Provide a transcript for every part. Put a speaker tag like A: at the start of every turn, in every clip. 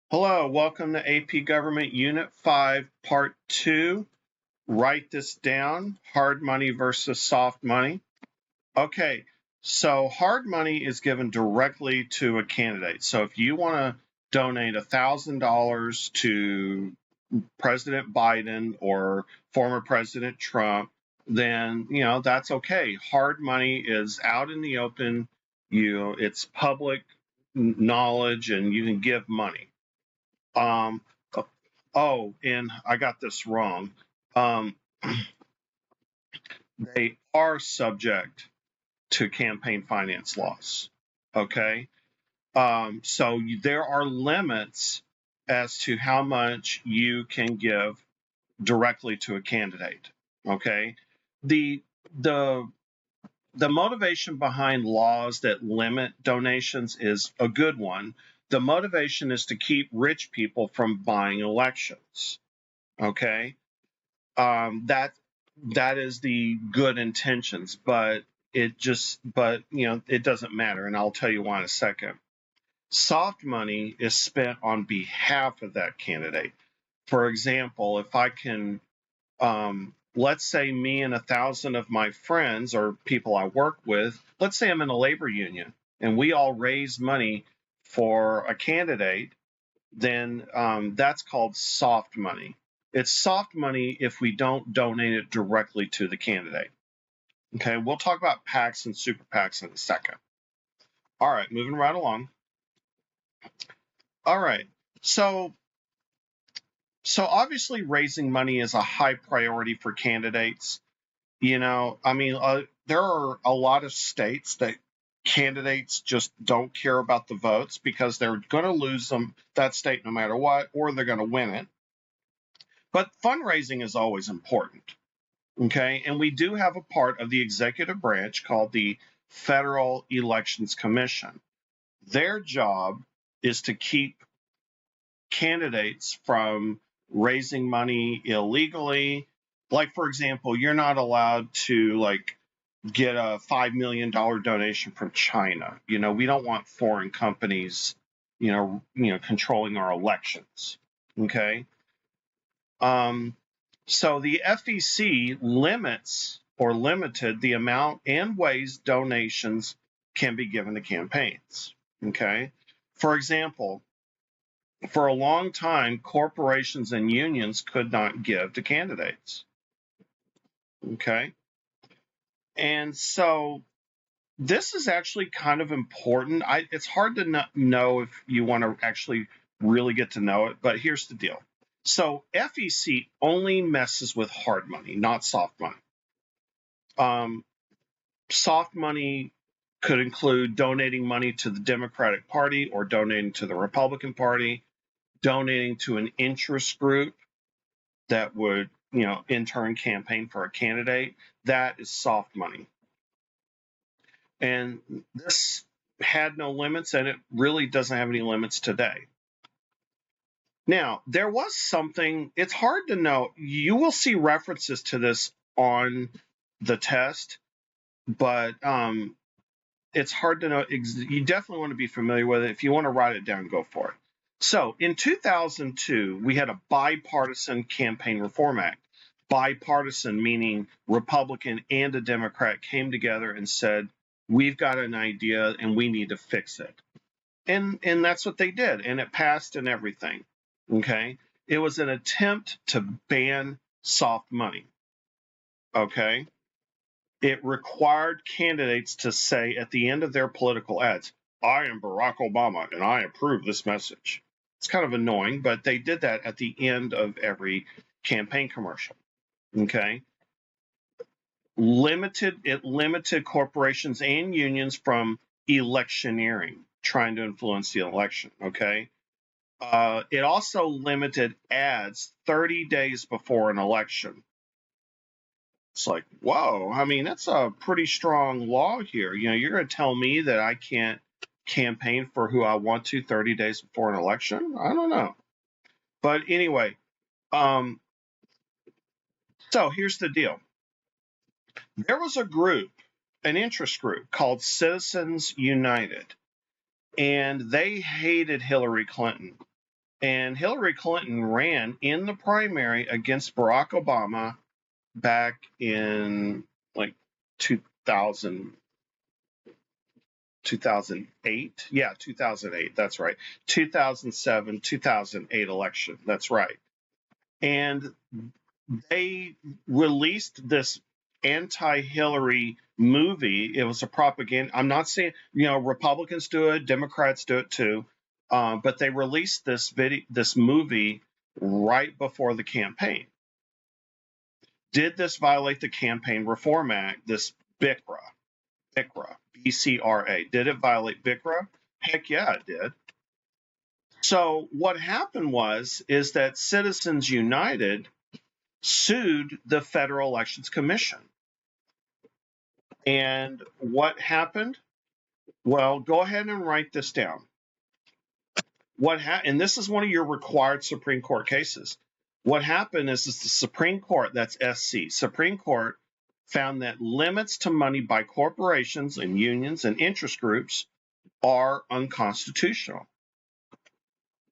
A: Hello, welcome to AP Government Unit 5, Part 2. Write this down, hard money versus soft money. Okay, so hard money is given directly to a candidate. So if you want to donate $1,000 to President Biden or former President Trump, then, that's okay. Hard money is out in the open. It's public knowledge and you can give money. Um, oh, and I got this wrong. Um, they are subject to campaign finance laws. Okay. So there are limits as to how much you can give directly to a candidate. Okay. The, the, the motivation behind laws that limit donations is a good one. The motivation is to keep rich people from buying elections. Okay. That is the good intentions, but it doesn't matter, and I'll tell you why in a second. Soft money is spent on behalf of that candidate. For example, if I can, let's say me and 1,000 of my friends or people I work with, let's say I'm in a labor union and we all raise money for a candidate, then that's called soft money. It's soft money if we don't donate it directly to the candidate. Okay, we'll talk about PACs and super PACs in a second. All right, moving right along. All right, so obviously raising money is a high priority for candidates. There are a lot of states that candidates just don't care about the votes because they're going to lose that state no matter what, or they're going to win it. But fundraising is always important. Okay, and we do have a part of the executive branch called the Federal Elections Commission. Their job is to keep candidates from raising money illegally. Like, for example, you're not allowed to get a $5 million donation from China. We don't want foreign companies, controlling our elections. Okay. So the FEC limits or limited the amount and ways donations can be given to campaigns. Okay. For example, for a long time, corporations and unions could not give to candidates. Okay. And so this is actually kind of important. It's hard to know if you want to actually really get to know it, but here's the deal. So FEC only messes with hard money, not soft money. Soft money could include donating money to the Democratic Party or donating to the Republican Party, donating to an interest group that would, in turn campaign for a candidate. That is soft money. And this had no limits, and it really doesn't have any limits today. Now, there was something, it's hard to know. You will see references to this on the test, but it's hard to know. You definitely want to be familiar with it. If you want to write it down, go for it. So in 2002, we had a bipartisan campaign reform act. Bipartisan meaning Republican and a Democrat came together and said, we've got an idea and we need to fix it. And that's what they did. And it passed and everything. Okay. It was an attempt to ban soft money. Okay. It required candidates to say at the end of their political ads, I am Barack Obama and I approve this message. It's kind of annoying, but they did that at the end of every campaign commercial. Okay. It limited corporations and unions from electioneering, trying to influence the election. Okay. It also limited ads 30 days before an election. It's like, whoa, I mean, that's a pretty strong law here. You're going to tell me that I can't campaign for who I want to 30 days before an election? I don't know. But anyway, so here's the deal. There was a group, an interest group called Citizens United, and they hated Hillary Clinton. And Hillary Clinton ran in the primary against Barack Obama back in like 2008. Yeah, 2008. That's right. 2007, 2008 election. That's right. And they released this anti-Hillary movie. It was a propaganda. I'm not saying, Republicans do it, Democrats do it too. But they released this movie right before the campaign. Did this violate the Campaign Reform Act? This BICRA, BCRA. Did it violate BICRA? Heck yeah, it did. So what happened is that Citizens United sued the Federal Elections Commission. And what happened? Well, go ahead and write this down. And this is one of your required Supreme Court cases. What happened is the Supreme Court, that's SC, Supreme Court found that limits to money by corporations and unions and interest groups are unconstitutional.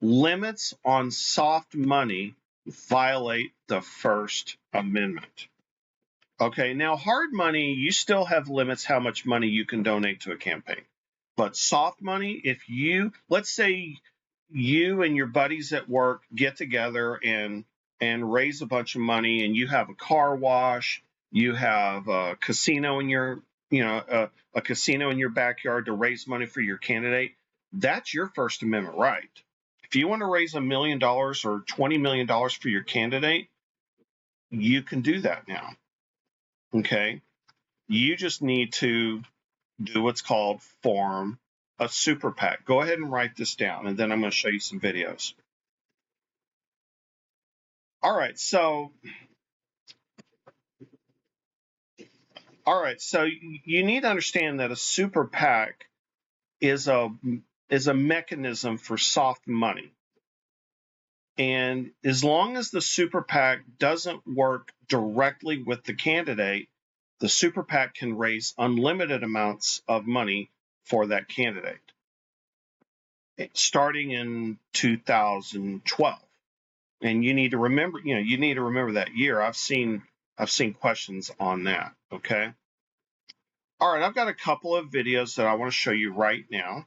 A: Limits on soft money violate the First Amendment. Okay, now hard money, you still have limits how much money you can donate to a campaign. But soft money, let's say you and your buddies at work get together and raise a bunch of money, and you have a car wash, you have a casino in your, a casino in your backyard to raise money for your candidate. That's your First Amendment right. If you want to raise $1 million or $20 million for your candidate, you can do that now. Okay. You just need to do what's called form a super PAC. Go ahead and write this down, and then I'm going to show you some videos. All right, so you need to understand that a super PAC is a mechanism for soft money. And as long as the super PAC doesn't work directly with the candidate, the super PAC can raise unlimited amounts of money for that candidate, starting in 2012. And you need to remember, that year. I've seen questions on that. Okay. All right, I've got a couple of videos that I want to show you right now.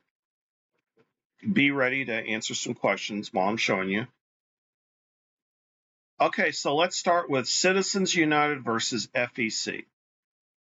A: Be ready to answer some questions while I'm showing you. Okay, so let's start with Citizens United versus FEC.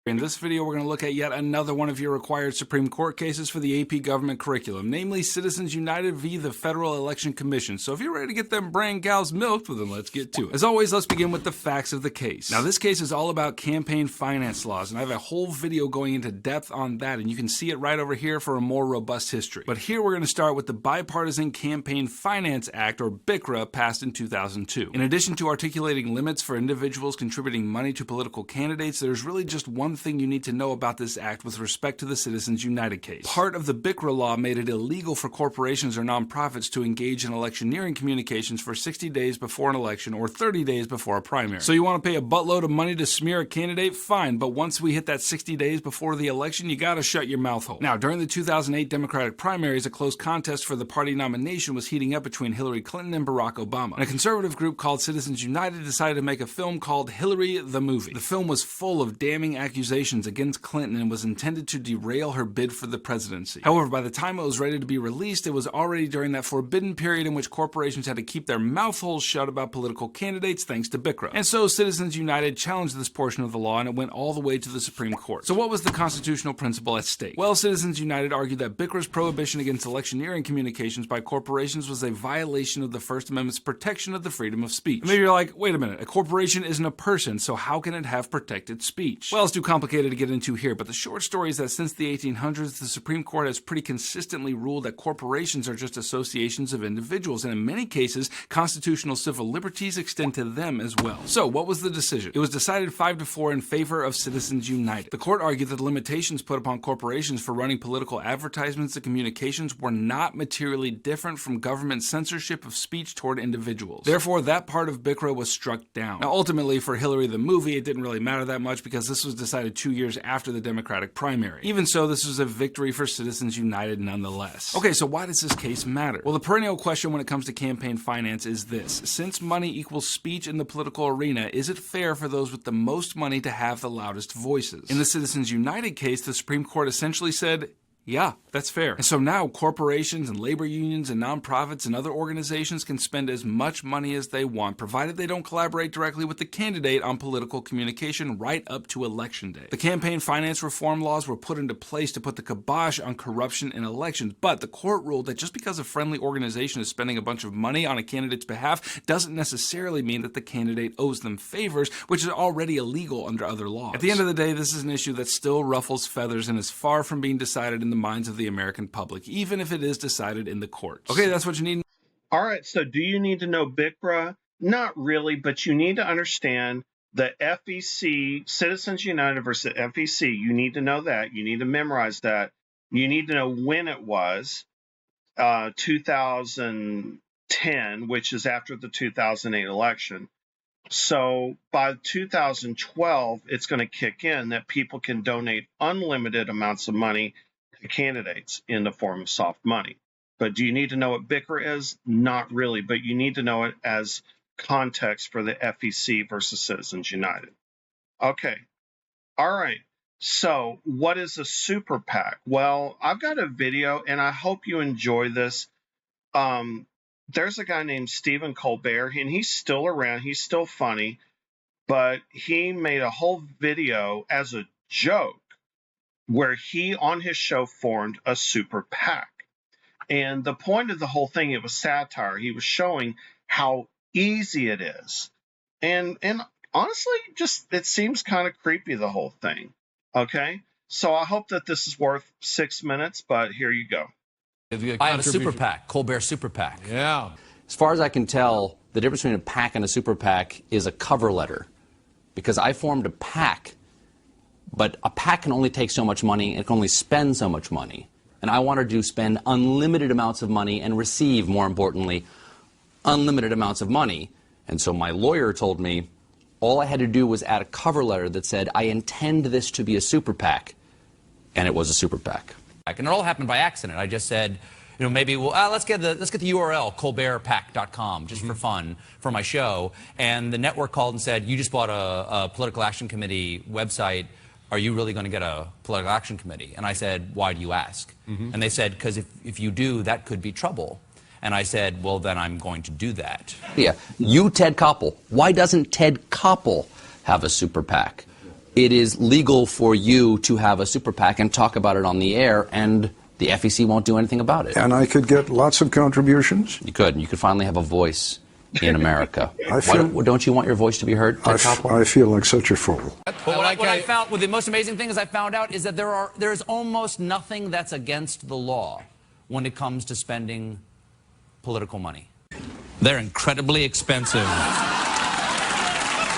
B: In this video, we're going to look at yet another one of your required Supreme Court cases for the AP government curriculum, namely Citizens United v. the Federal Election Commission. So if you're ready to get them brain gals milked, well then let's get to it. As always, let's begin with the facts of the case. Now, this case is all about campaign finance laws, and I have a whole video going into depth on that, and you can see it right over here for a more robust history. But here we're going to start with the Bipartisan Campaign Finance Act, or BICRA, passed in 2002. In addition to articulating limits for individuals contributing money to political candidates, there's really just one thing you need to know about this act with respect to the Citizens United case. Part of the BICRA law made it illegal for corporations or nonprofits to engage in electioneering communications for 60 days before an election or 30 days before a primary. So you want to pay a buttload of money to smear a candidate? Fine, but once we hit that 60 days before the election, you gotta shut your mouth hole. Now, during the 2008 Democratic primaries, a close contest for the party nomination was heating up between Hillary Clinton and Barack Obama. And a conservative group called Citizens United decided to make a film called Hillary the Movie. The film was full of damning accusations against Clinton and was intended to derail her bid for the presidency. However, by the time it was ready to be released, it was already during that forbidden period in which corporations had to keep their mouth holes shut about political candidates thanks to BICRA. And so Citizens United challenged this portion of the law, and it went all the way to the Supreme Court. So what was the constitutional principle at stake? Well, Citizens United argued that BICRA's prohibition against electioneering communications by corporations was a violation of the First Amendment's protection of the freedom of speech. And maybe you're like, wait a minute, a corporation isn't a person, so how can it have protected speech? Well, it's too complicated to get into here, but the short story is that since the 1800s, the Supreme Court has pretty consistently ruled that corporations are just associations of individuals, and in many cases, constitutional civil liberties extend to them as well. So, what was the decision? It was decided 5-4 in favor of Citizens United. The court argued that the limitations put upon corporations for running political advertisements and communications were not materially different from government censorship of speech toward individuals. Therefore, that part of BICRA was struck down. Now, ultimately, for Hillary the Movie, it didn't really matter that much because this was decided decided 2 years after the Democratic primary. Even so, this was a victory for Citizens United nonetheless. Okay, so why does this case matter? Well, the perennial question when it comes to campaign finance is this. Since money equals speech in the political arena, is it fair for those with the most money to have the loudest voices? In the Citizens United case, the Supreme Court essentially said, yeah, that's fair. And so now corporations and labor unions and nonprofits and other organizations can spend as much money as they want, provided they don't collaborate directly with the candidate on political communication right up to Election Day. The campaign finance reform laws were put into place to put the kibosh on corruption in elections, but the court ruled that just because a friendly organization is spending a bunch of money on a candidate's behalf doesn't necessarily mean that the candidate owes them favors, which is already illegal under other laws. At the end of the day, this is an issue that still ruffles feathers and is far from being decided in the minds of the American public, even if it is decided in the courts. Okay, that's what you need.
A: All right, so do you need to know BICRA? Not really, but you need to understand the FEC, Citizens United versus FEC. You need to know that. You need to memorize that. You need to know when it was, 2010, which is after the 2008 election. So by 2012, it's going to kick in that people can donate unlimited amounts of money to candidates in the form of soft money. But do you need to know what BICRA is? Not really, but you need to know it as context for the FEC versus Citizens United. Okay. All right. So what is a super PAC? Well, I've got a video, and I hope you enjoy this. There's a guy named Stephen Colbert, and he's still around. He's still funny, but he made a whole video as a joke where he, on his show, formed a super PAC. And the point of the whole thing, it was satire. He was showing how easy it is. And honestly, just it seems kind of creepy, the whole thing. Okay? So I hope that this is worth 6 minutes, but here you go.
C: I have a super PAC, Colbert Super PAC.
D: Yeah.
C: As far as I can tell, the difference between a PAC and a super PAC is a cover letter. Because I formed a PAC, but a PAC can only take so much money and it can only spend so much money. And I wanted to spend unlimited amounts of money and receive, more importantly, unlimited amounts of money. And so my lawyer told me all I had to do was add a cover letter that said, I intend this to be a super PAC. And it was a super PAC.
E: And it all happened by accident. I just said, you know, maybe we'll, let's get the URL, colbertpac.com, just for fun, for my show. And the network called and said, you just bought a Political Action Committee website. Are you really going to get a Political Action Committee? And I said, why do you ask? And they said, because if you do, that could be trouble. And I said, well, then I'm going to do that.
C: Yeah, you, Ted Koppel. Why doesn't Ted Koppel have a super PAC? It is legal for you to have a super PAC and talk about it on the air, and the FEC won't do anything about it.
F: And I could get lots of contributions?
C: You could. You could finally have a voice in America. Don't you want your voice to be heard, Ted Koppel?
F: I feel like such a fool.
E: What I found, the most amazing thing I found out is that there's almost nothing that's against the law when it comes to spending political money.
D: They're incredibly expensive.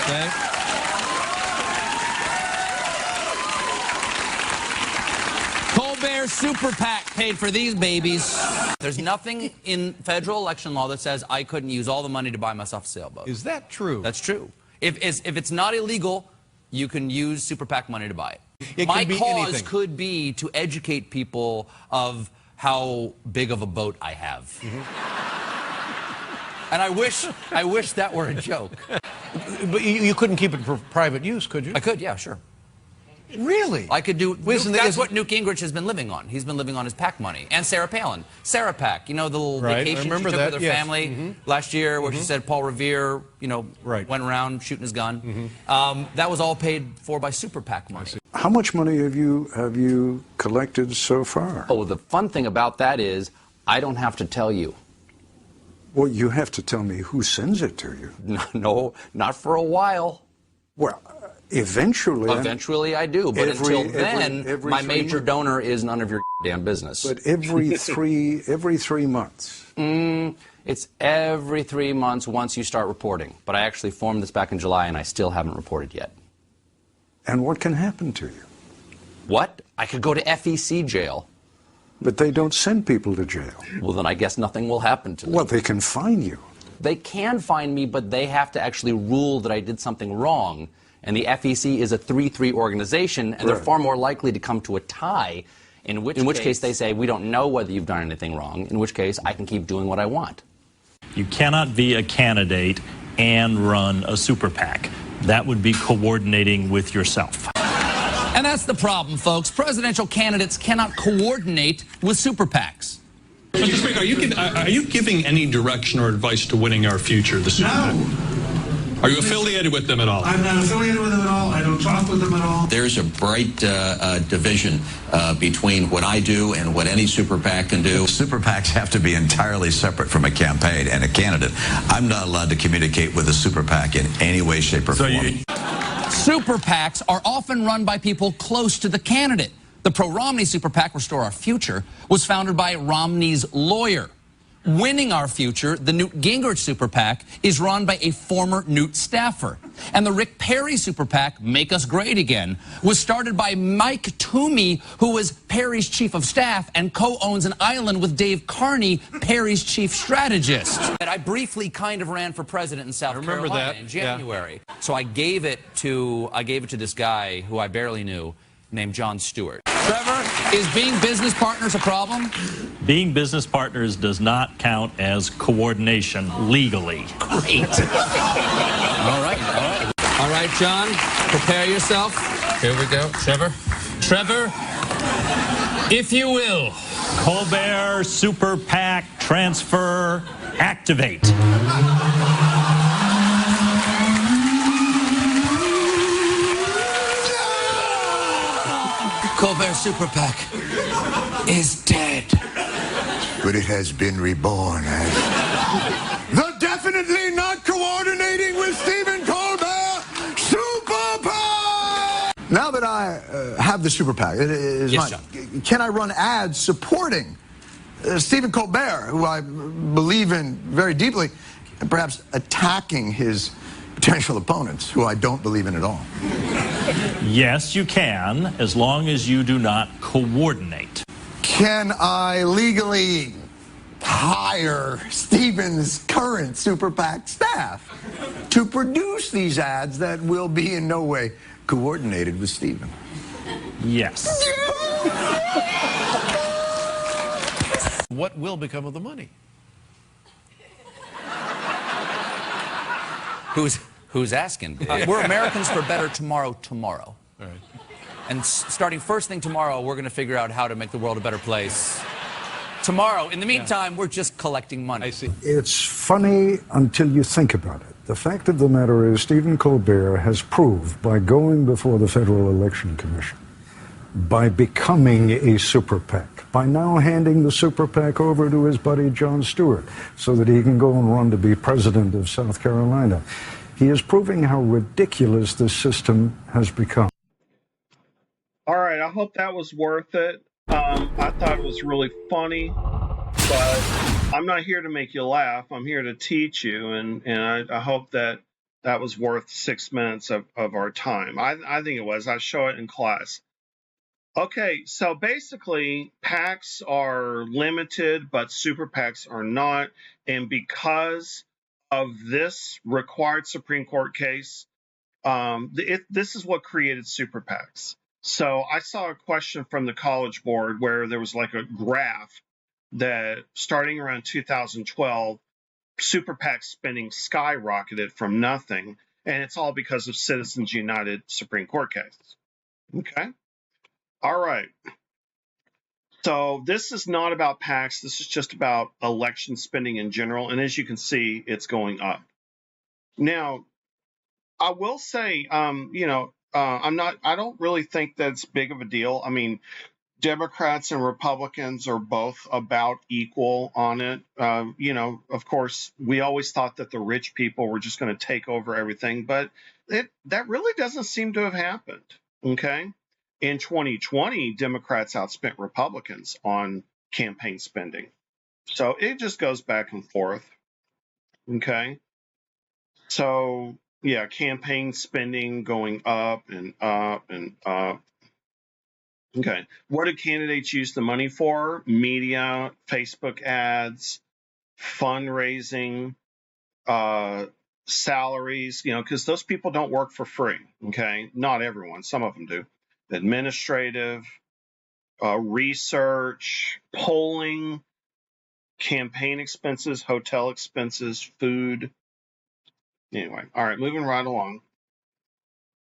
D: Okay. Colbert Super PAC paid for these babies.
E: There's nothing in federal election law that says I couldn't use all the money to buy myself a sailboat.
D: Is that true?
E: That's true. If it's not illegal, you can use super PAC money to buy it.
D: My
E: cause could be to educate people of how big of a boat I have. And I wish that were a joke.
D: But you couldn't keep it for private use, could you?
E: I could, yeah, sure.
D: Really?
E: I could do. That's what Newt Gingrich has been living on. He's been living on his PAC money. And Sarah Palin. Sarah PAC, you know, the little vacation she took with her family last year where she said Paul Revere, you know, went around shooting his gun. That was all paid for by super PAC money.
F: How much money have you collected so far?
C: Oh, the fun thing about that is I don't have to tell you.
F: Well, you have to tell me who sends it to you.
C: No, not for a while.
F: Well, eventually.
C: Eventually I do, but until then, my major donor is none of your damn business.
F: But every three months.
C: It's every 3 months once you start reporting. But I actually formed this back in July, and I still haven't reported yet.
F: And what can happen to you?
C: What? I could go to FEC jail.
F: But they don't send people to jail.
C: Well, then I guess nothing will happen to me.
F: Well, they can fine you.
C: They can fine me, but they have to actually rule that I did something wrong And the FEC is a 3-3 organization, and they're far more likely to come to a tie, in which case they say, we don't know whether you've done anything wrong, in which case I can keep doing what I want.
G: You cannot be a candidate and run a super PAC. That would be coordinating with yourself.
D: And that's the problem, folks. Presidential candidates cannot coordinate with super PACs.
H: Mr. Speaker, are you giving any direction or advice to Winning Our Future, the super PAC? Are you affiliated with them at all?
I: I'm not affiliated with them at all. I don't talk with them at all.
J: There's a bright division between what I do and what any super PAC can do.
K: Super PACs have to be entirely separate from a campaign and a candidate. I'm not allowed to communicate with a super PAC in any way, shape, or form.
D: Super PACs are often run by people close to the candidate. The pro-Romney super PAC, Restore Our Future, was founded by Romney's lawyer. Winning Our Future, the Newt Gingrich super PAC, is run by a former Newt staffer. And the Rick Perry super PAC, Make Us Great Again, was started by Mike Toomey, who was Perry's chief of staff and co-owns an island with Dave Carney, Perry's chief strategist. I briefly kind of ran for president in South Carolina in January. Yeah. So I gave it to this guy who I barely knew, named Jon Stewart. Trevor, is being business partners a problem?
G: Being business partners does not count as coordination legally.
D: Great. All right. All right, John, prepare yourself. Here we go. Trevor, if you will.
G: Colbert Super PAC transfer activate.
I: Colbert Super PAC is dead.
K: But it has been reborn as the definitely not coordinating with Stephen Colbert Super PAC. Now that I have the Super PAC, it is
D: yes,
K: mine. Can I run ads supporting Stephen Colbert, who I believe in very deeply, and perhaps attacking his potential opponents, who I don't believe in at all?
G: Yes, you can, as long as you do not coordinate.
K: Can I legally hire Stephen's current Super PAC staff to produce these ads that will be in no way coordinated with Stephen?
G: Yes.
I: What will become of the money?
E: Who's asking? We're Americans for Better tomorrow.
I: All right.
E: And starting first thing tomorrow, we're going to figure out how to make the world a better place. Tomorrow. In the meantime, we're just collecting money.
I: I see.
F: It's funny until you think about it. The fact of the matter is Stephen Colbert has proved by going before the Federal Election Commission, by becoming a super PAC, by now handing the super PAC over to his buddy Jon Stewart so that he can go and run to be president of South Carolina. He is proving how ridiculous this system has become.
A: All right, I hope that was worth it. I thought it was really funny, but I'm not here to make you laugh. I'm here to teach you, and I hope that was worth 6 minutes of our time. I think it was. I show it in class. Okay, so basically, PACs are limited, but super PACs are not. And because of this required Supreme Court case, this is what created super PACs. So I saw a question from the College Board where there was like a graph that starting around 2012, super PAC spending skyrocketed from nothing. And it's all because of Citizens United Supreme Court cases. Okay. All right. So this is not about PACs. This is just about election spending in general. And as you can see, it's going up. Now, I will say, I don't really think that's big of a deal. I mean, Democrats and Republicans are both about equal on it. Of course, we always thought that the rich people were just going to take over everything, but that really doesn't seem to have happened. Okay. In 2020, Democrats outspent Republicans on campaign spending. So it just goes back and forth. Okay. So, yeah, campaign spending going up and up and up. Okay. What do candidates use the money for? Media, Facebook ads, fundraising, salaries, because those people don't work for free. Okay, not everyone, some of them do. Administrative, research, polling, campaign expenses, hotel expenses, food. Anyway, all right, moving right along.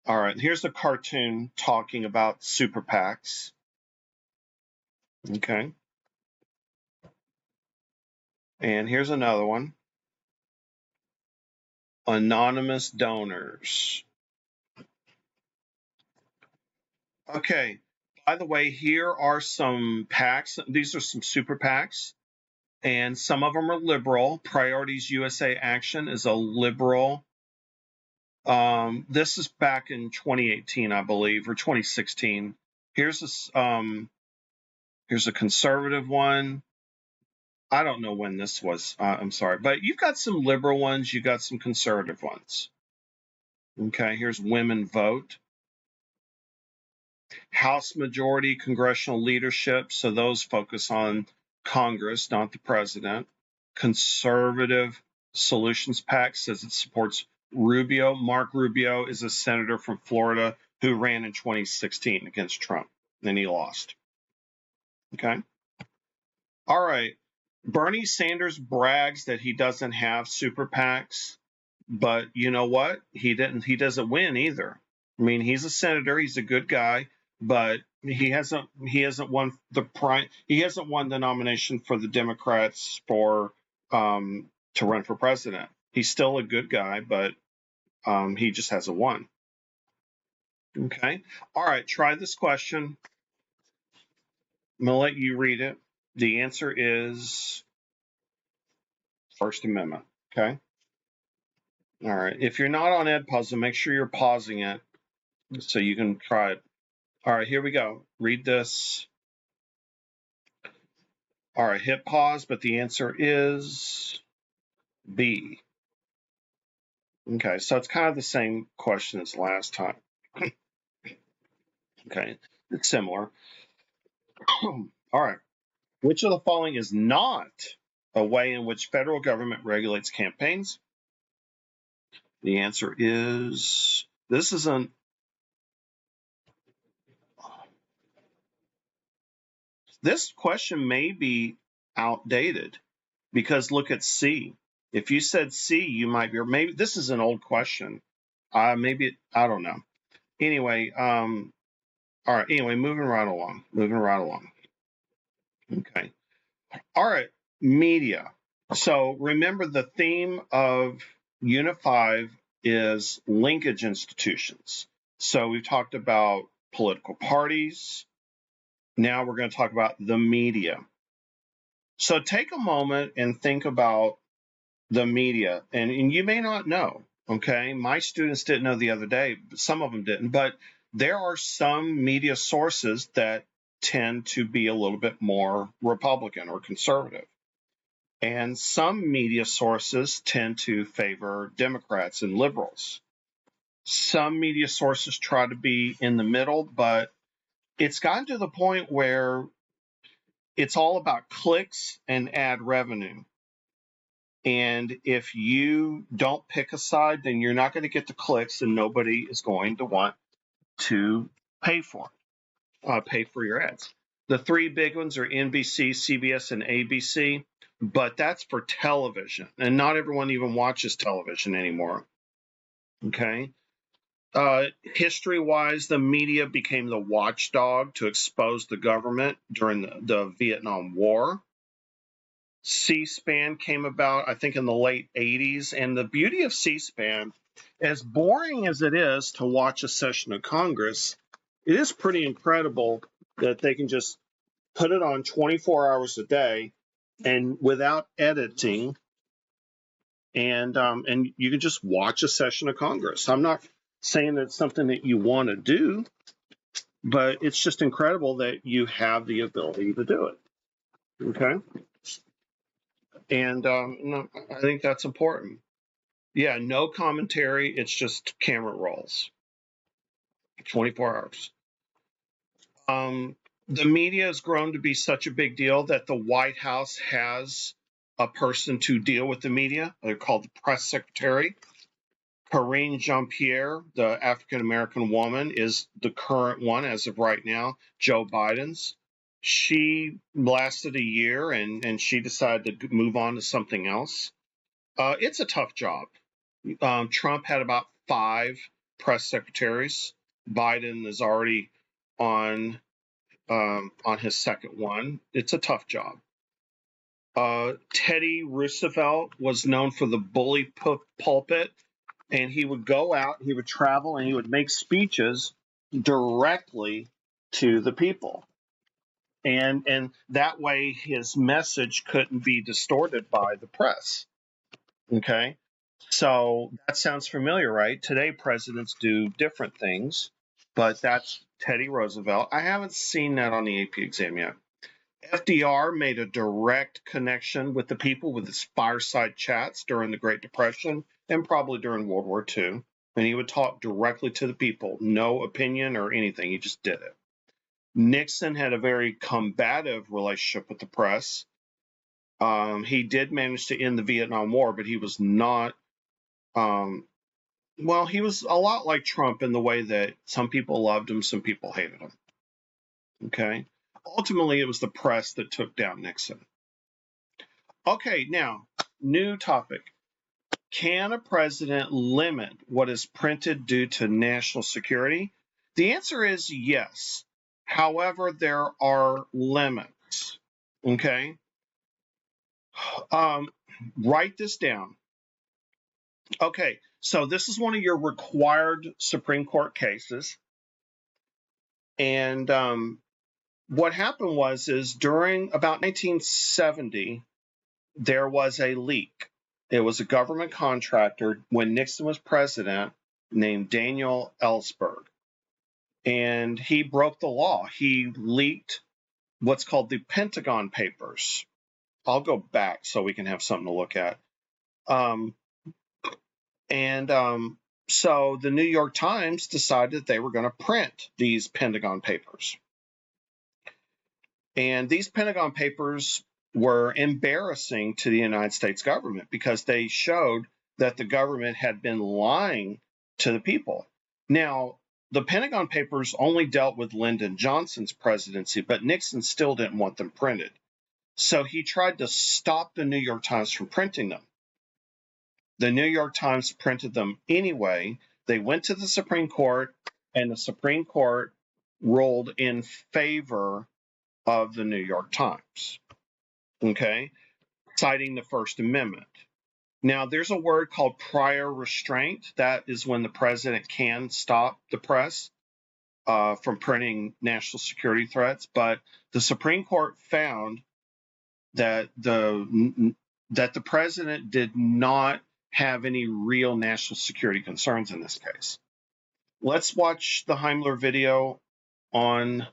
A: All right, here's the cartoon talking about super PACs. Okay. And here's another one. Anonymous donors. Okay. By the way, here are some PACs. These are some super PACs. And some of them are liberal. Priorities USA Action is a liberal. This is back in 2018, I believe, or 2016. Here's a conservative one. I don't know when this was. I'm sorry, but you've got some liberal ones. You've got some conservative ones. Okay, here's Women Vote. House Majority, Congressional Leadership. So those focus on Congress, not the president. Conservative Solutions PAC says it supports Rubio. Mark Rubio is a senator from Florida who ran in 2016 against Trump, and he lost. Okay. All right. Bernie Sanders brags that he doesn't have super PACs, but you know what? He doesn't win either. I mean, he's a senator. He's a good guy, but he hasn't won the nomination for the Democrats to run for president. He's still a good guy, but he just hasn't won. Okay. All right. Try this question. I'm going to let you read it. The answer is First Amendment. Okay. All right. If you're not on Edpuzzle, make sure you're pausing it so you can try it. All right. Here we go. Read this. All right. Hit pause, but the answer is B. Okay. So it's kind of the same question as last time. Okay. It's similar. All right. Which of the following is not a way in which federal government regulates campaigns? The answer is, this question may be outdated because look at C. If you said C, you might be, or maybe this is an old question. I don't know. Anyway, all right. Anyway, moving right along. Okay. All right. Media. So remember the theme of Unit 5 is linkage institutions. So we've talked about political parties. Now we're going to talk about the media. So take a moment and think about the media. And you may not know, okay? My students didn't know the other day, but some of them didn't. But there are some media sources that tend to be a little bit more Republican or conservative. And some media sources tend to favor Democrats and liberals. Some media sources try to be in the middle, but it's gotten to the point where it's all about clicks and ad revenue. And if you don't pick a side, then you're not going to get the clicks and nobody is going to want to pay for your ads. The three big ones are NBC, CBS, and ABC, but that's for television. And not everyone even watches television anymore. Okay. History-wise, the media became the watchdog to expose the government during the Vietnam War. C-SPAN came about, I think, in the late 80s. And the beauty of C-SPAN, as boring as it is to watch a session of Congress, it is pretty incredible that they can just put it on 24 hours a day and without editing, and you can just watch a session of Congress. I'm not saying that it's something that you want to do, but it's just incredible that you have the ability to do it. Okay? And no, I think that's important. Yeah, no commentary. It's just camera rolls. 24 hours. The media has grown to be such a big deal that the White House has a person to deal with the media. They're called the press secretary. Karine Jean-Pierre, the African-American woman, is the current one as of right now, Joe Biden's. She lasted a year and she decided to move on to something else. It's a tough job. Trump had about 5 press secretaries. Biden is already on his second one. It's a tough job. Teddy Roosevelt was known for the bully pulpit, and he would go out, he would travel, and he would make speeches directly to the people. And that way his message couldn't be distorted by the press. Okay? So that sounds familiar, right? Today presidents do different things, but that's Teddy Roosevelt. I haven't seen that on the AP exam yet. FDR made a direct connection with the people with his fireside chats during the Great Depression and probably during World War II. And he would talk directly to the people, no opinion or anything. He just did it. Nixon had a very combative relationship with the press. He did manage to end the Vietnam War, but he was not, well, he was a lot like Trump in the way that some people loved him, some people hated him. Okay? Ultimately, it was the press that took down Nixon. Okay, now, new topic. Can a president limit what is printed due to national security? The answer is yes. However, there are limits. Okay? Write this down. Okay, so this is one of your required Supreme Court cases. And what happened is during about 1970, there was a leak. It was a government contractor when Nixon was president named Daniel Ellsberg. And he broke the law. He leaked what's called the Pentagon Papers. I'll go back so we can have something to look at. So the New York Times decided they were going to print these Pentagon Papers. And these Pentagon Papers were embarrassing to the United States government because they showed that the government had been lying to the people. Now, the Pentagon Papers only dealt with Lyndon Johnson's presidency, but Nixon still didn't want them printed. So he tried to stop the New York Times from printing them. The New York Times printed them anyway. They went to the Supreme Court, and the Supreme Court ruled in favor of the New York Times, okay, citing the First Amendment. Now, there's a word called prior restraint. That is when the president can stop the press from printing national security threats. But the Supreme Court found that the president did not have any real national security concerns in this case. Let's watch the Heimler video on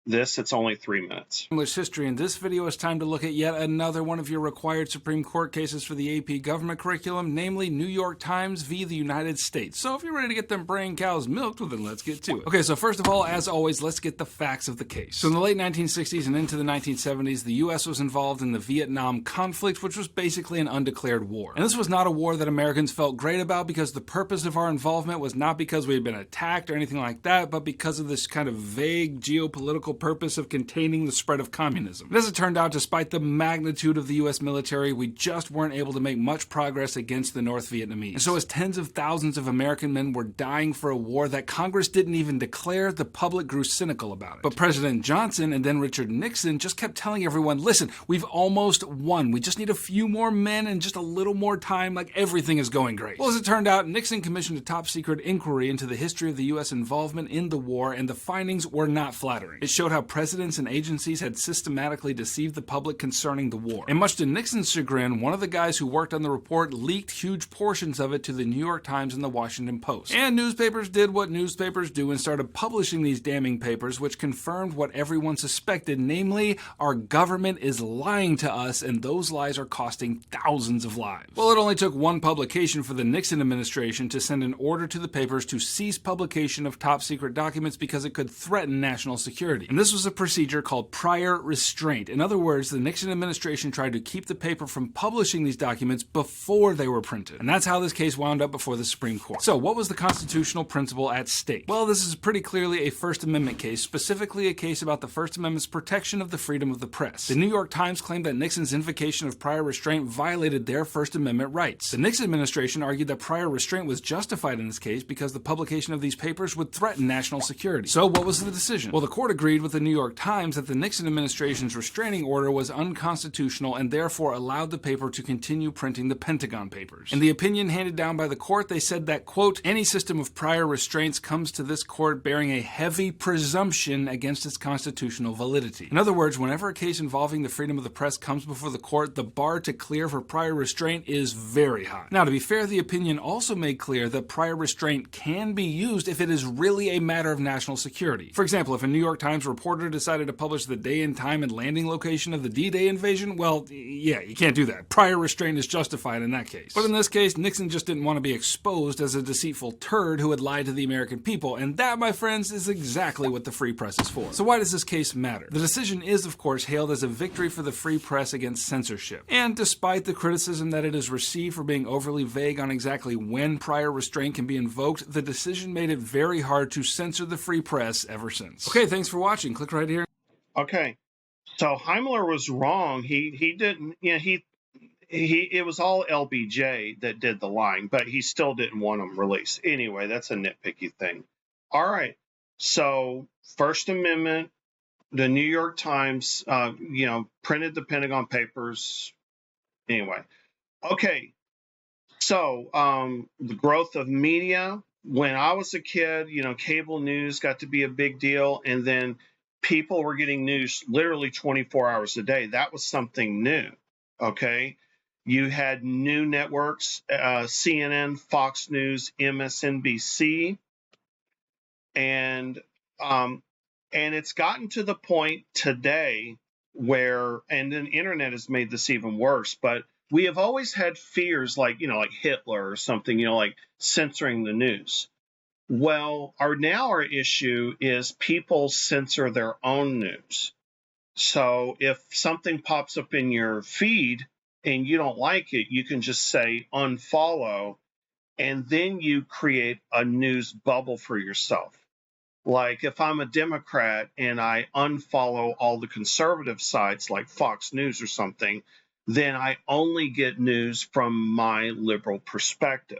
A: this. It's only 3 minutes.
B: English history. In this video, it's time to look at yet another one of your required Supreme Court cases for the AP government curriculum, namely New York Times v. the United States. So if you're ready to get them brain cows milked, well then let's get to it. Okay, so first of all, as always, let's get the facts of the case. So in the late 1960s and into the 1970s, the U.S. was involved in the Vietnam conflict, which was basically an undeclared war. And this was not a war that Americans felt great about because the purpose of our involvement was not because we had been attacked or anything like that, but because of this kind of vague geopolitical purpose of containing the spread of communism. And as it turned out, despite the magnitude of the U.S. military, we just weren't able to make much progress against the North Vietnamese. And so as tens of thousands of American men were dying for a war that Congress didn't even declare, the public grew cynical about it. But President Johnson and then Richard Nixon just kept telling everyone, listen, we've almost won. We just need a few more men and just a little more time, like everything is going great. Well, as it turned out, Nixon commissioned a top-secret inquiry into the history of the U.S. involvement in the war, and the findings were not flattering. It showed how presidents and agencies had systematically deceived the public concerning the war. And much to Nixon's chagrin, one of the guys who worked on the report leaked huge portions of it to the New York Times and the Washington Post. And newspapers did what newspapers do and started publishing these damning papers, which confirmed what everyone suspected, namely, our government is lying to us, and those lies are costing thousands of lives. Well, it only took one publication for the Nixon administration to send an order to the papers to cease publication of top-secret documents because it could threaten national security. And this was a procedure called prior restraint. In other words, the Nixon administration tried to keep the paper from publishing these documents before they were printed. And that's how this case wound up before the Supreme Court. So what was the constitutional principle at stake? Well, this is pretty clearly a First Amendment case, specifically a case about the First Amendment's protection of the freedom of the press. The New York Times claimed that Nixon's invocation of prior restraint violated their First Amendment rights. The Nixon administration argued that prior restraint was justified in this case because the publication of these papers would threaten national security. So what was the decision? Well, the court agreed with the New York Times that the Nixon administration's restraining order was unconstitutional and therefore allowed the paper to continue printing the Pentagon Papers. In the opinion handed down by the court, they said that, quote, any system of prior restraints comes to this court bearing a heavy presumption against its constitutional validity. In other words, whenever a case involving the freedom of the press comes before the court, the bar to clear for prior restraint is very high. Now, to be fair, the opinion also made clear that prior restraint can be used if it is really a matter of national security. For example, if a New York Times reporter decided to publish the day and time and landing location of the D-Day invasion, well, yeah, you can't do that. Prior restraint is justified in that case. But in this case, Nixon just didn't want to be exposed as a deceitful turd who had lied to the American people, and that, my friends, is exactly what the free press is for. So why does this case matter? The decision is, of course, hailed as a victory for the free press against censorship. And despite the criticism that it has received for being overly vague on exactly when prior restraint can be invoked, the decision made it very hard to censor the free press ever since. Okay, thanks for watching. Click right here.
A: Okay, so Heimler was wrong. He didn't, you know, it was all LBJ that did the lying, but he still didn't want them released. Anyway, that's a nitpicky thing. All right, so First Amendment, the New York Times, printed the Pentagon Papers. Anyway, okay, so the growth of media. When I was a kid, cable news got to be a big deal, and then people were getting news literally 24 hours a day. That was something new, okay? You had new networks, CNN, Fox News, MSNBC, and it's gotten to the point today where, and then internet has made this even worse, but we have always had fears like Hitler or something, like censoring the news. Well, our issue is people censor their own news. So if something pops up in your feed and you don't like it, you can just say unfollow, and then you create a news bubble for yourself. Like if I'm a Democrat and I unfollow all the conservative sites like Fox News or something, then I only get news from my liberal perspective.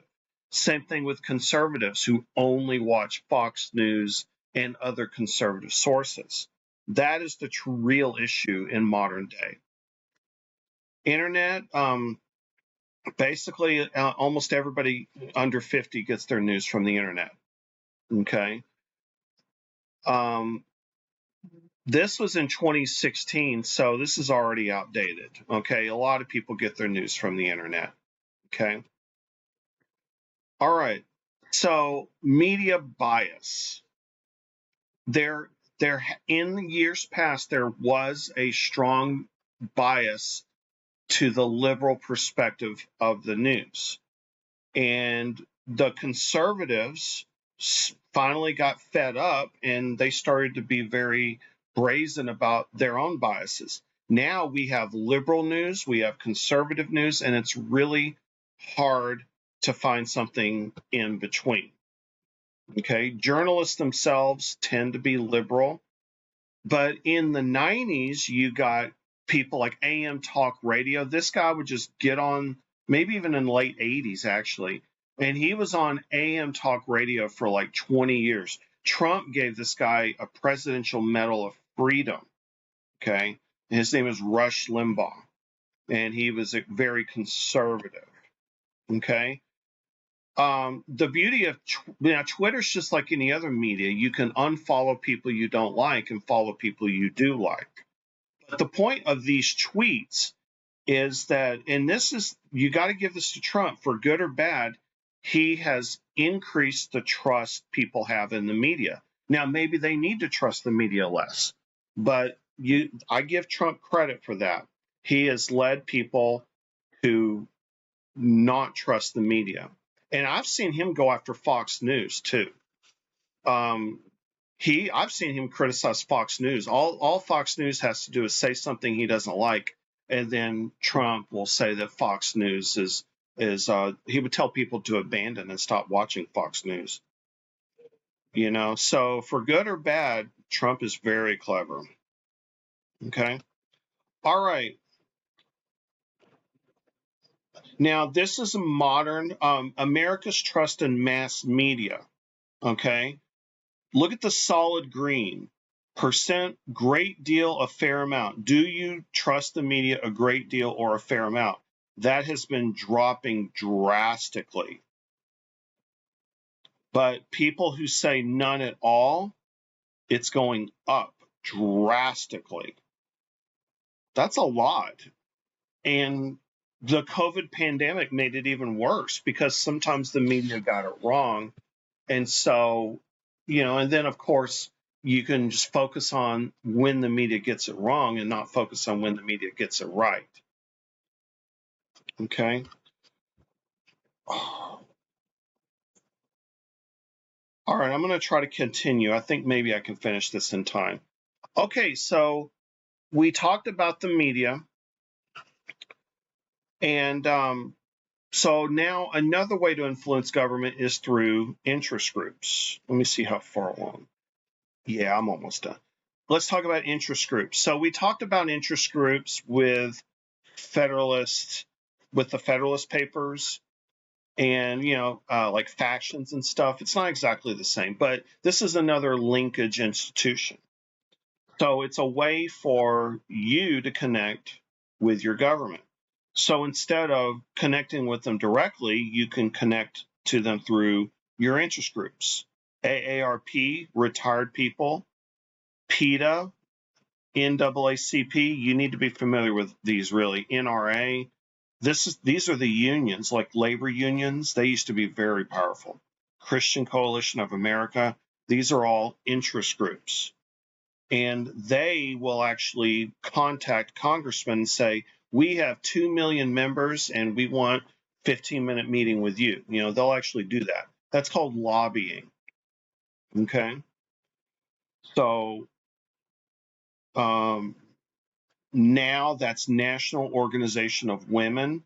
A: Same thing with conservatives who only watch Fox News and other conservative sources. That is the real issue in modern day. Internet, basically almost everybody under 50 gets their news from the internet. Okay. This was in 2016, so this is already outdated. Okay. A lot of people get their news from the internet. Okay. All right. So media bias. There in the years past, there was a strong bias to the liberal perspective of the news. And the conservatives finally got fed up and they started to be very brazen about their own biases. Now we have liberal news, we have conservative news, and it's really hard to find something in between. Okay, journalists themselves tend to be liberal, but in the 90s, you got people like AM Talk Radio. This guy would just get on, maybe even in the late 80s, actually, and he was on AM Talk Radio for like 20 years. Trump gave this guy a Presidential Medal of Freedom, okay? His name is Rush Limbaugh, and he was very conservative, okay? The beauty of Twitter's just like any other media. You can unfollow people you don't like and follow people you do like. But the point of these tweets is that, and this is, you got to give this to Trump, for good or bad, he has increased the trust people have in the media. Now, maybe they need to trust the media less, but I give Trump credit for that. He has led people to not trust the media. And I've seen him go after Fox News, too. I've seen him criticize Fox News. All Fox News has to do is say something he doesn't like, and then Trump will say that Fox News is he would tell people to abandon and stop watching Fox News. You know, so for good or bad, Trump is very clever. Okay. All right. Now, this is a modern America's trust in mass media. Okay. Look at the solid green. Percent, great deal, a fair amount. Do you trust the media a great deal or a fair amount? That has been dropping drastically. But people who say none at all, it's going up drastically. That's a lot. And the COVID pandemic made it even worse because sometimes the media got it wrong. And so, you know, and then of course, you can just focus on when the media gets it wrong and not focus on when the media gets it right. Okay. All right, I'm going to try to continue. I think maybe I can finish this in time. Okay, so we talked about the media. And so now another way to influence government is through interest groups. Let me see how far along. Yeah, I'm almost done. Let's talk about interest groups. So we talked about interest groups with the Federalist Papers and, you know, like factions and stuff. It's not exactly the same, but this is another linkage institution. So it's a way for you to connect with your government. So instead of connecting with them directly, you can connect to them through your interest groups. AARP, retired people, PETA, NAACP, you need to be familiar with these really. NRA, these are the unions, like labor unions. They used to be very powerful. Christian Coalition of America, these are all interest groups. And they will actually contact congressmen and say, we have 2 million members and we want 15-minute meeting with you. You know, they'll actually do that. That's called lobbying. Okay. So now that's National Organization of Women.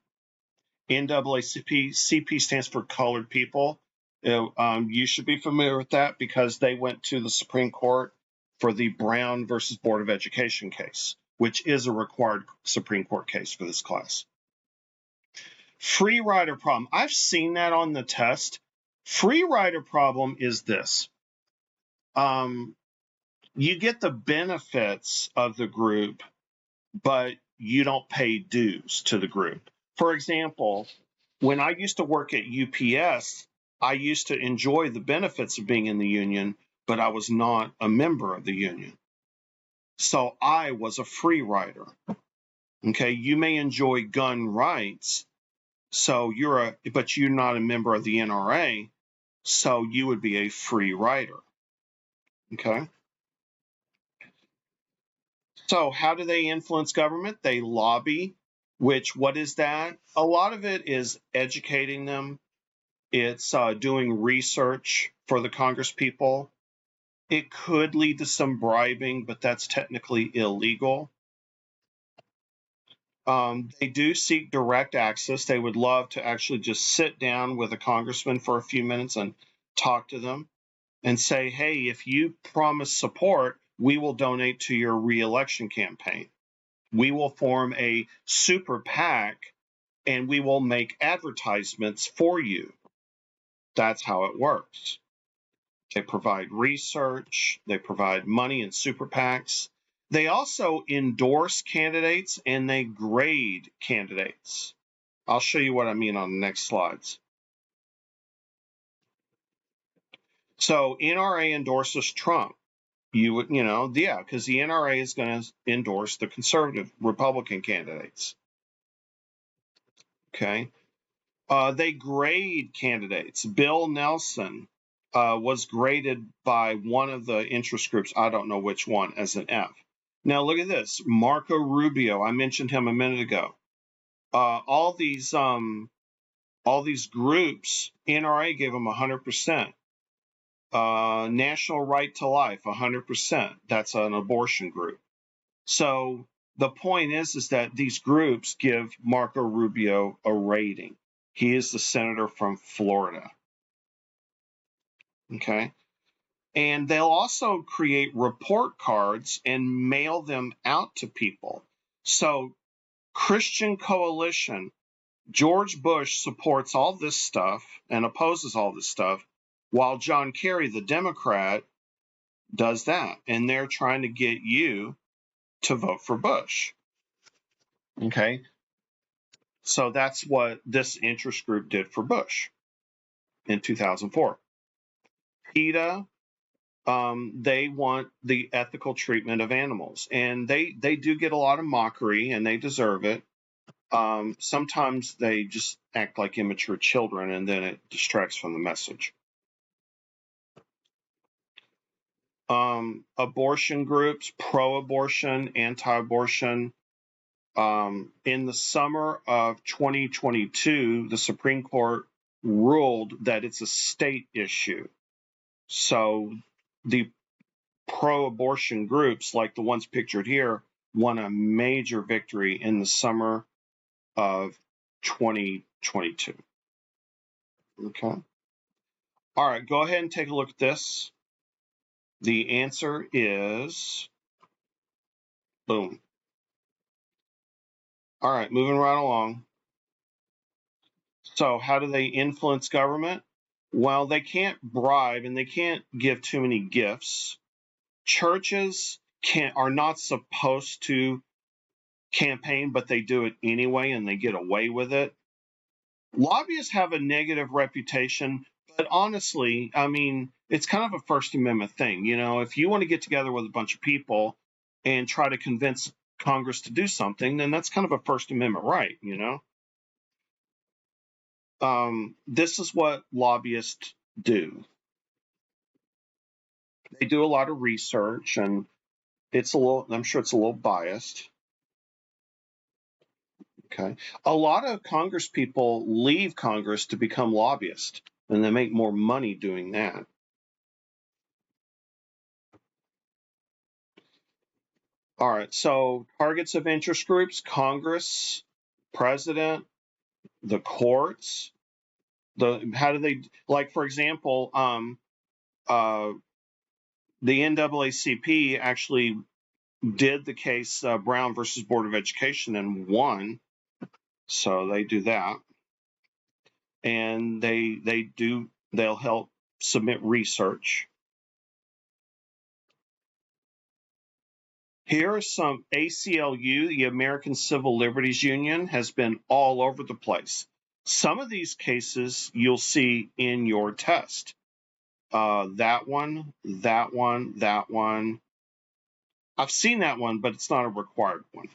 A: NAACP, CP stands for colored people. You should be familiar with that because they went to the Supreme Court for the Brown versus Board of Education case, which is a required Supreme Court case for this class. Free rider problem. I've seen that on the test. Free rider problem is this. You get the benefits of the group, but you don't pay dues to the group. For example, when I used to work at UPS, I used to enjoy the benefits of being in the union, but I was not a member of the union. So I was a free rider. Okay, you may enjoy gun rights, but you're not a member of the NRA, so you would be a free rider. Okay. So how do they influence government? They lobby, what is that? A lot of it is educating them. It's doing research for the Congress people. It could lead to some bribing, but that's technically illegal. They do seek direct access. They would love to actually just sit down with a congressman for a few minutes and talk to them and say, hey, if you promise support, we will donate to your re-election campaign. We will form a super PAC and we will make advertisements for you. That's how it works. They provide research, they provide money in super PACs. They also endorse candidates and they grade candidates. I'll show you what I mean on the next slides. So NRA endorses Trump. Because the NRA is going to endorse the conservative Republican candidates. Okay. They grade candidates. Bill Nelson was graded by one of the interest groups, I don't know which one, as an F. Now look at this. Marco Rubio, I mentioned him a minute ago. All these groups, NRA gave him 100%. National Right to Life, 100%. That's an abortion group. So the point is that these groups give Marco Rubio a rating. He is the senator from Florida. Okay. And they'll also create report cards and mail them out to people. So Christian Coalition, George Bush supports all this stuff and opposes all this stuff, while John Kerry, the Democrat, does that. And they're trying to get you to vote for Bush. Okay? So that's what this interest group did for Bush in 2004. PETA, they want the ethical treatment of animals. And they do get a lot of mockery, and they deserve it. Sometimes they just act like immature children, and then it distracts from the message. Abortion groups, pro-abortion, anti-abortion. In the summer of 2022, the Supreme Court ruled that it's a state issue. So the pro-abortion groups, like the ones pictured here, won a major victory in the summer of 2022. Okay. All right, go ahead and take a look at this. The answer is, boom. All right, moving right along. So how do they influence government? Well, they can't bribe and they can't give too many gifts. Churches are not supposed to campaign, but they do it anyway and they get away with it. Lobbyists have a negative reputation, but honestly, I mean, it's kind of a First Amendment thing. You know, if you want to get together with a bunch of people and try to convince Congress to do something, then that's kind of a First Amendment right, you know? This is what lobbyists do. They do a lot of research, and I'm sure it's a little biased. Okay. A lot of Congress people leave Congress to become lobbyists, and they make more money doing that. All right, so targets of interest groups: Congress, president, the courts. How do they, like, for example, the NAACP actually did the case Brown versus Board of Education and won. So they do that. And they'll help submit research. Here are some ACLU, the American Civil Liberties Union, has been all over the place. Some of these cases you'll see in your test. That one, that one, that one. I've seen that one, but it's not a required one.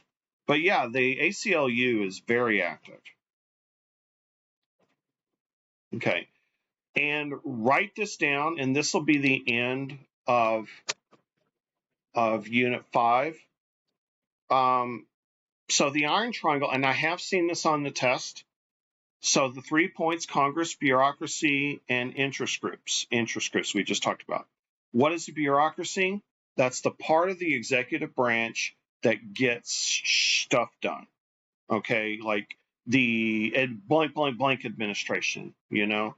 A: But yeah, the ACLU is very active. Okay. And write this down, and this will be the end of Unit 5. So the iron triangle, and I have seen this on the test. So the 3 points: Congress, bureaucracy, and interest groups. Interest groups we just talked about. What is the bureaucracy? That's the part of the executive branch that gets stuff done. Okay, like the blank administration, you know,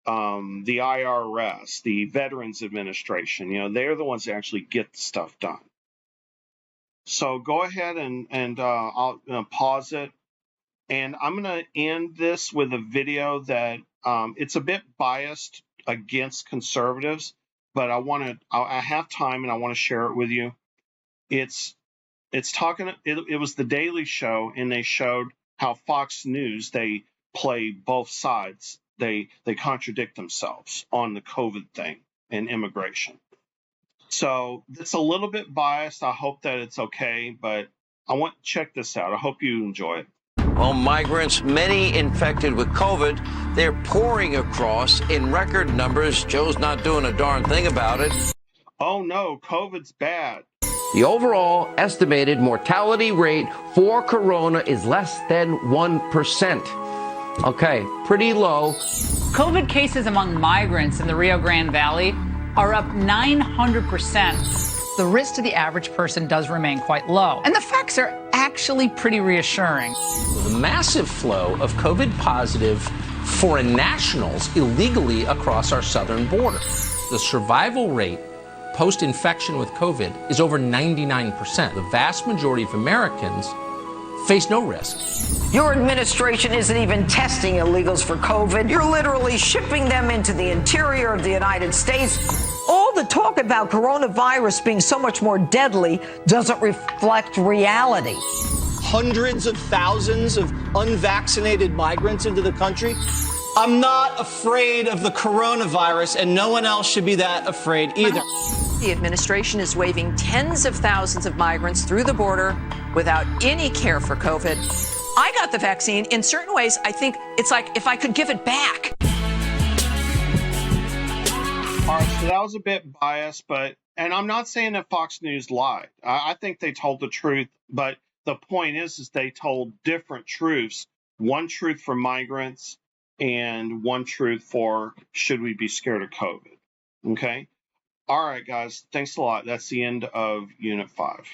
A: the IRS, the Veterans Administration, you know, they're the ones that actually get stuff done. So go ahead and I'll pause it. And I'm going to end this with a video that it's a bit biased against conservatives, but I have time and I want to share it with you. It's talking, it was the Daily Show, and they showed how Fox News, they play both sides. They contradict themselves on the COVID thing and immigration. So it's a little bit biased. I hope that it's okay, but check this out. I hope you enjoy it.
L: Well, migrants, many infected with COVID, they're pouring across in record numbers. Joe's not doing a darn thing about it.
A: Oh no, COVID's bad.
L: The overall estimated mortality rate for corona is less than 1%. Okay, pretty low.
M: COVID cases among migrants in the Rio Grande Valley are up 900%. The risk to the average person does remain quite low. And the facts are actually pretty reassuring.
N: The massive flow of COVID positive foreign nationals illegally across our southern border. The survival rate post-infection with COVID is over 99%. The vast majority of Americans face no risk.
O: Your administration isn't even testing illegals for COVID. You're literally shipping them into the interior of the United States. All the talk about coronavirus being so much more deadly doesn't reflect reality.
P: Hundreds of thousands of unvaccinated migrants into the country. I'm not afraid of the coronavirus, and no one else should be that afraid either.
Q: The administration is waving tens of thousands of migrants through the border without any care for COVID. I got the vaccine. In certain ways, I think it's like if I could give it back.
A: All right, so that was a bit biased, and I'm not saying that Fox News lied. I think they told the truth, but the point is they told different truths. One truth for migrants and one truth for should we be scared of COVID. Okay? All right, guys. Thanks a lot. That's the end of Unit 5.